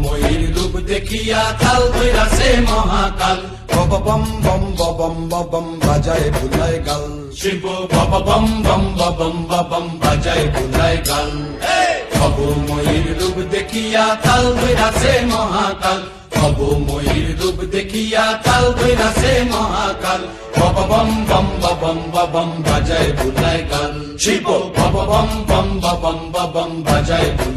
ময়ূর রূপ দেখিয়া কাল ধৈরাছে মহাকাল। বম বম বম বম বাজায় বুলায় গাল। শিব বাবা বম বম বম বম বাজায় বুলায় গাল। খব ময়ূর রূপ দেখিয়া কাল ধৈরাছে মহাকাল। খব ময়ূর রূপ দেখিয়া কাল ধৈরাছে মহাকাল। বাবা বম বম বম বাজায় বুলায় গাল। শিব বাবা বম বম বাজায় বুলায়